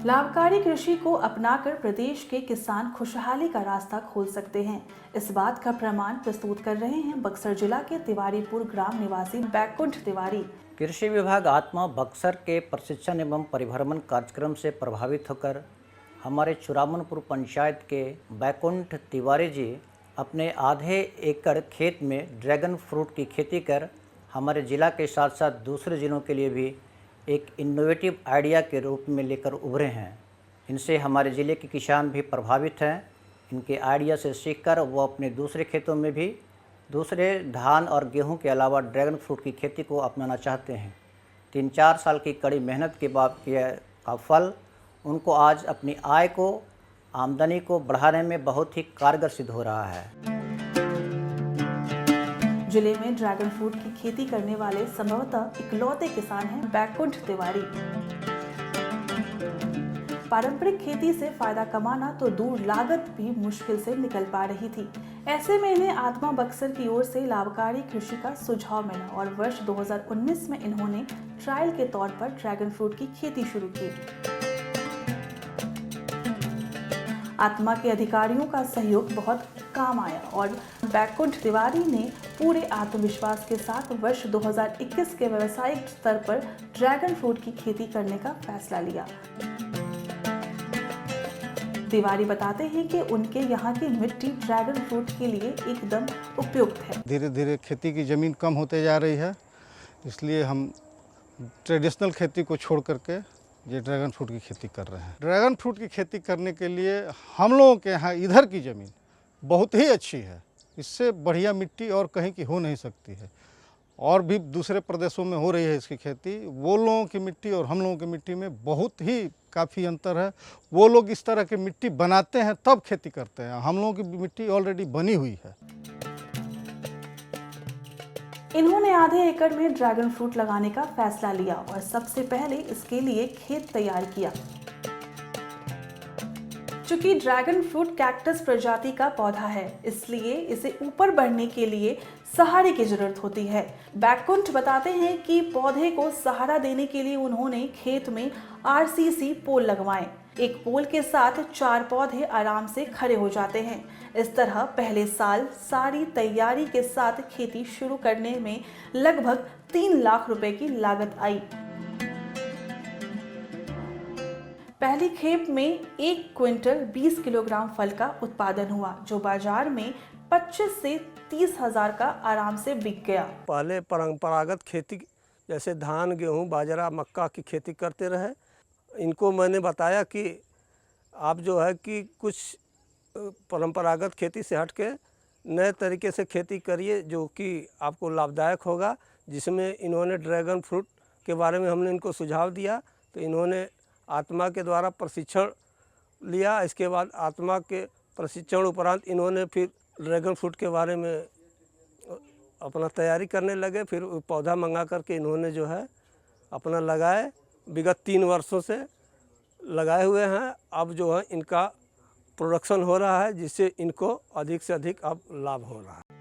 लाभकारी कृषि को अपनाकर प्रदेश के किसान खुशहाली का रास्ता खोल सकते हैं। इस बात का प्रमाण प्रस्तुत कर रहे हैं बक्सर जिला के तिवारीपुर ग्राम निवासी बैकुंठ तिवारी। कृषि विभाग आत्मा बक्सर के प्रशिक्षण एवं परिभ्रमण कार्यक्रम से प्रभावित होकर हमारे चुरामनपुर पंचायत के बैकुंठ तिवारी जी अपने आधे एकड़ खेत में ड्रैगन फ्रूट की खेती कर हमारे ज़िला के साथ साथ दूसरे ज़िलों के लिए भी एक इनोवेटिव आइडिया के रूप में लेकर उभरे हैं। इनसे हमारे ज़िले के किसान भी प्रभावित हैं। इनके आइडिया से सीखकर वो अपने दूसरे खेतों में भी दूसरे धान और गेहूं के अलावा ड्रैगन फ्रूट की खेती को अपनाना चाहते हैं। 3-4 साल की कड़ी मेहनत के बाद का फल उनको आज अपनी आय को, आमदनी को बढ़ाने में बहुत ही कारगर सिद्ध हो रहा है। जिले में ड्रैगन फ्रूट की खेती करने वाले संभवतः इकलौते किसान हैं बैकुंठ तिवारी। पारंपरिक खेती से फायदा कमाना तो दूर, लागत भी मुश्किल से निकल पा रही थी। ऐसे में इन्हें आत्मा बक्सर की ओर से लाभकारी कृषि का सुझाव मिला और वर्ष 2019 में इन्होंने ट्रायल के तौर पर ड्रैगन फ्रूट की खेती शुरू की। आत्मा के अधिकारियों का सहयोग बहुत काम आया और बैकुंठ तिवारी ने पूरे आत्मविश्वास के साथ वर्ष 2021 के व्यावसायिक स्तर पर ड्रैगन फ्रूट की खेती करने का फैसला लिया। तिवारी बताते हैं कि उनके यहाँ की मिट्टी ड्रैगन फ्रूट के लिए एकदम उपयुक्त है। धीरे धीरे खेती की ज़मीन कम होते जा रही है, इसलिए हम ट्रेडिशनल खेती को छोड़ करके ये ड्रैगन फ्रूट की खेती कर रहे हैं। ड्रैगन फ्रूट की खेती करने के लिए हम लोगों के यहाँ इधर की ज़मीन बहुत ही अच्छी है। इससे बढ़िया मिट्टी और कहीं की हो नहीं सकती है। और भी दूसरे प्रदेशों में हो रही है इसकी खेती। वो लोगों की मिट्टी और हम लोगों की मिट्टी में बहुत ही काफ़ी अंतर है। वो लोग इस तरह की मिट्टी बनाते हैं तब खेती करते हैं, हम लोगों की मिट्टी ऑलरेडी बनी हुई है। इन्होंने आधे एकड़ में ड्रैगन फ्रूट लगाने का फैसला लिया और सबसे पहले इसके लिए खेत तैयार किया। चूंकि ड्रैगन फ्रूट कैक्टस प्रजाति का पौधा है, इसलिए इसे ऊपर बढ़ने के लिए सहारे की जरूरत होती है। बैकुंठ बताते हैं कि पौधे को सहारा देने के लिए उन्होंने खेत में आरसीसी पोल लगवाए। एक पोल के साथ 4 पौधे आराम से खड़े हो जाते हैं। इस तरह पहले साल सारी तैयारी के साथ खेती शुरू करने में लगभग 3 लाख रुपए की लागत आई। पहली खेप में 1 क्विंटल 20 किलोग्राम फल का उत्पादन हुआ, जो बाजार में 25 से 30 हजार का आराम से बिक गया। पहले परंपरागत खेती जैसे धान, गेहूं, बाजरा, मक्का की खेती करते रहे। इनको मैंने बताया कि आप जो है कि कुछ परंपरागत खेती से हट के नए तरीके से खेती करिए जो कि आपको लाभदायक होगा। जिसमें इन्होंने ड्रैगन फ्रूट के बारे में हमने इनको सुझाव दिया, तो इन्होंने आत्मा के द्वारा प्रशिक्षण लिया। इसके बाद आत्मा के प्रशिक्षण उपरांत इन्होंने फिर ड्रैगन फ्रूट के बारे में अपना तैयारी करने लगे। फिर पौधा मंगा करके इन्होंने जो है अपना लगाए। विगत 3 वर्षों से लगाए हुए हैं। अब जो है इनका प्रोडक्शन हो रहा है, जिससे इनको अधिक से अधिक अब लाभ हो रहा है।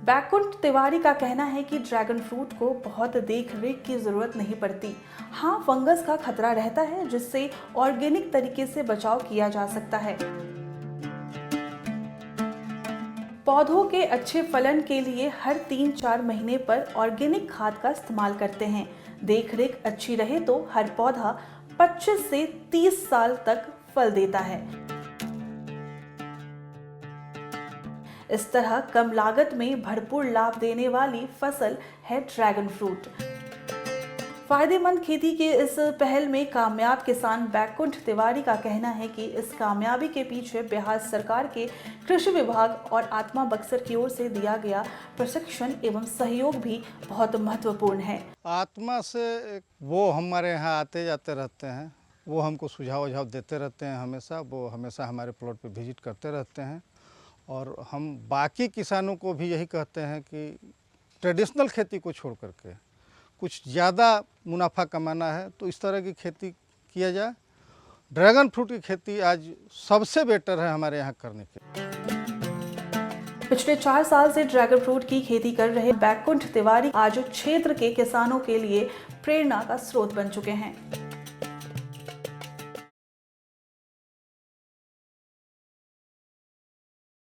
बैकुंठ तिवारी का कहना है कि ड्रैगन फ्रूट को बहुत देख रेख की जरूरत नहीं पड़ती। हाँ, फंगस का खतरा रहता है, जिससे ऑर्गेनिक तरीके से बचाव किया जा सकता है। पौधों के अच्छे फलन के लिए हर 3-4 महीने पर ऑर्गेनिक खाद का इस्तेमाल करते हैं। देख रेख अच्छी रहे तो हर पौधा 25 से 30 साल तक फल देता है। इस तरह कम लागत में भरपूर लाभ देने वाली फसल है ड्रैगन फ्रूट। फायदेमंद खेती के इस पहल में कामयाब किसान बैकुंठ तिवारी का कहना है कि इस कामयाबी के पीछे बिहार सरकार के कृषि विभाग और आत्मा बक्सर की ओर से दिया गया प्रशिक्षण एवं सहयोग भी बहुत महत्वपूर्ण है। आत्मा से वो हमारे यहाँ आते जाते रहते हैं, वो हमको सुझाव देते रहते हैं हमेशा। वो हमेशा हमारे प्लॉट पे विजिट करते रहते हैं और हम बाकी किसानों को भी यही कहते हैं कि ट्रेडिशनल खेती को छोड़ करके कुछ ज़्यादा मुनाफा कमाना है तो इस तरह की खेती किया जाए। ड्रैगन फ्रूट की खेती आज सबसे बेटर है हमारे यहाँ करने के। पिछले 4 साल से ड्रैगन फ्रूट की खेती कर रहे बैकुंठ तिवारी आज क्षेत्र के किसानों के लिए प्रेरणा का स्रोत बन चुके हैं।